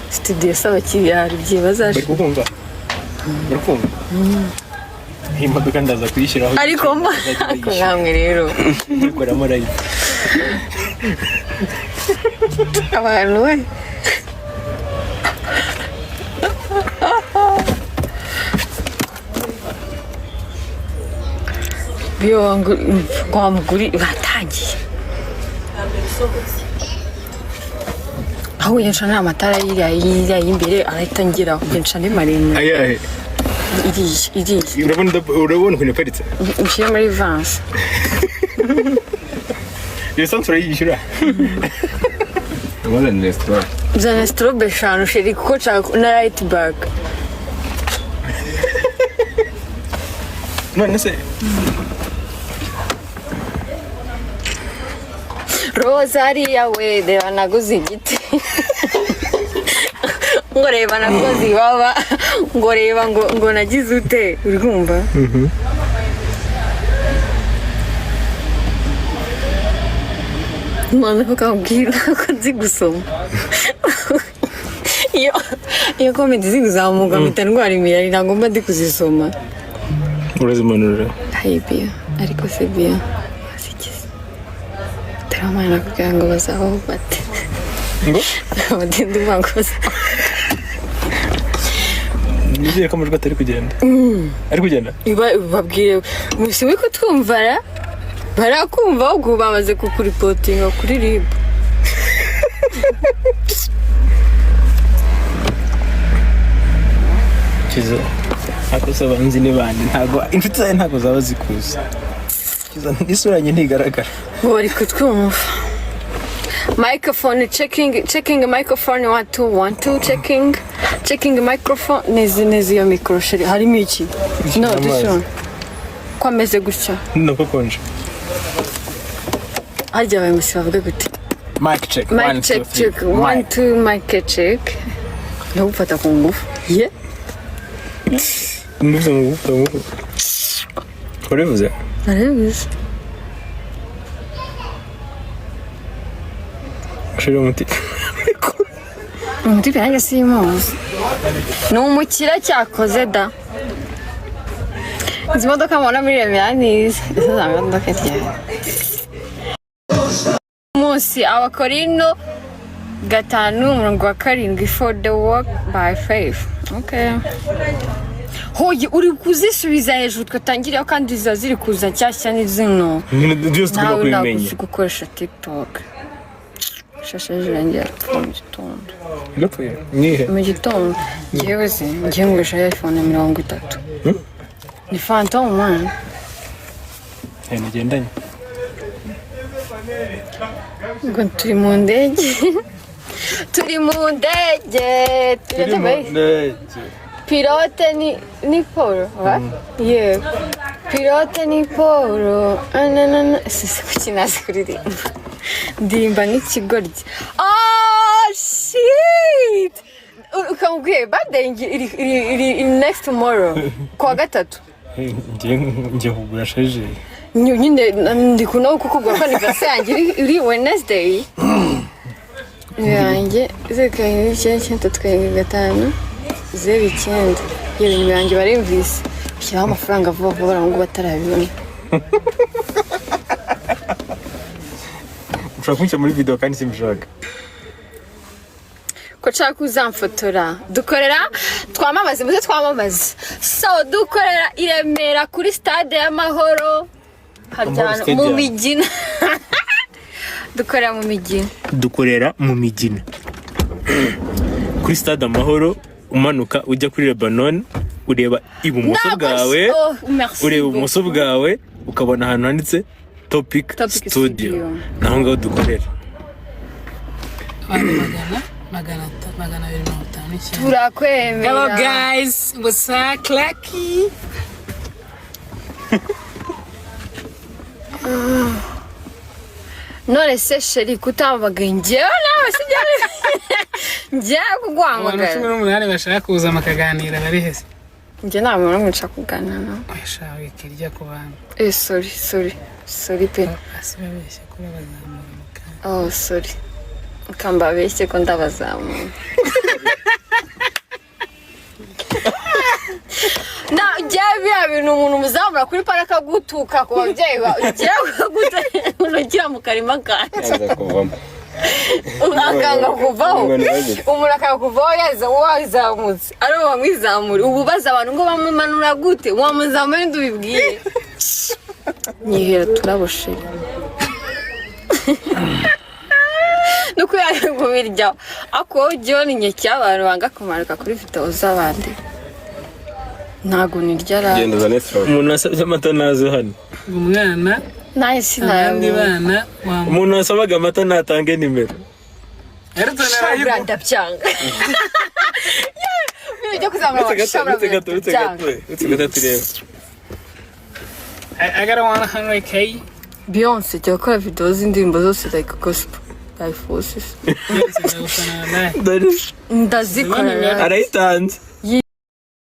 studio s'abakiriya hari igihe bazaje kumva barakumva iyi modoka ndaza kuyishyiraho ariko namwe rero bikoramo live abantu we biyo ngo muguri batangiye aho yensha nta matara yiriya y'imbere arahita ngeraho yensha ni maremare ayahe iriya urabona ukuntu iparitse ushyira muri vanse iyo sansi urayishyura Wala ni restaurant. zana strobe eshanu sheri kuko nshaka na rayiti baga none se Rosaria we reba naguze igiti ngo reba nakoze ibaba ngo reba ngo nagize ute uri kumva none ukambwira ko nzi gusoma iyo komedi ziguzamuka mpita ndwara imiyari ntabwo mba ndi kuzisoma urazimanurira hayibiya ariko se biya taramana kugira ngo bazabaho bate ngo abadende bakoze nizeye ko amajwi atari kugenda ari kugenda babwire musi wiko twumvara barakumva ubwo bamaze kukuripotinga kuri rib kizo akosaba nzi ni bande ntago inshuti zawe ntago zaba zikuza kizo isuranye ntigaragara bari kutwumva microphone checking microphone 1 2 1 2 checking microphone nezi yo micro sheri harimo iki no dishon kwameze gutya nako konje ajya baye musavuga gute mic check 1 2 mic check no gufata ku ngufu ye Nuza ngufu Korevuze arabizi Shiro muti umuti yanjye simuzi ni umukira cyakoze da izi modoka mbona muri remera nizi izo za modoka cyane munsi abakorino 5:7 for the work by faith okay hoye uri kuzisubiza hejuru twatangiriye kandi ziri kuza cyashya n'izino ntawe naguzi gukoresha TikTok shashaje yanjye mu gitondo gapfuye nihe mu gitondo ngewe se ngiye ngurisha iPhone 30 ni Phantom man nagendanye ngo turi mu ndege pilote ni Paul wa yeah pilote ni Paul anana sisi kukinazi kuririmba ndimba nk'ikigoryi shit ukambwiye birthday iri next tomorrow kwa gatatu ngiye kugura shaje nyine ndi kuno kukugura ko anniversary yanjye iri Wednesday yanjye zekaye 9:5 09 iyo bintu yanjye barimvise ushyiraho amafaranga vuba vuba barango batarabibona ushaka kunshya muri video kandi simbishaka ko nshaka uzamfotora dukorera twamamaze muze twamamaze so dukorera i Remera kuri stade y'Amahoro hajyana mu Migina dukorera mu Migina kuri stade Amahoro umanuka ujya kuri Lebanon ureba ibumoso bwawe ureba ibumoso bwawe ukabona ahantu handitse Topic Studio naho ngaho dukorera magana 250 turakwemera. Hello guys, what's up Clacky? None se sheri kutambaga njyewe nawe sijya njya kugwamagara. Abantu 18 bashaka kuza makaganira bari hese. Njye nta muntu nshaka kuganira nawe. Ashaka ikirya ku bantu. Sorry pe. Asibabeshya kuri bazamura. Oh sorry. kamba beshye ko ndabazamuye na bya bintu umuntu muzamura kuri paraka gutuka ku babyeyi bawe ugira mu karima kanjye akanga kuvaho umuntu akanga kuvaho wazamutse ari uwo wamwizamura ubu baza abantu ngo bamumanura gute wamuzamura ntubibwire nyihera turaboshye nuko yaje kubirya ako John nyeke abantu banga kumanuka kuri video z'abandi ntago niryara umuntu asabye amata nazo hano umwana naye abandi bana umuntu wasabaga amata natange nimero shabra ndabyanga bijya kuzamura shabra tureba I got 100k. Beyonce cyakora video z'indirimbo zose like gospel by forces ndazikora arayitanze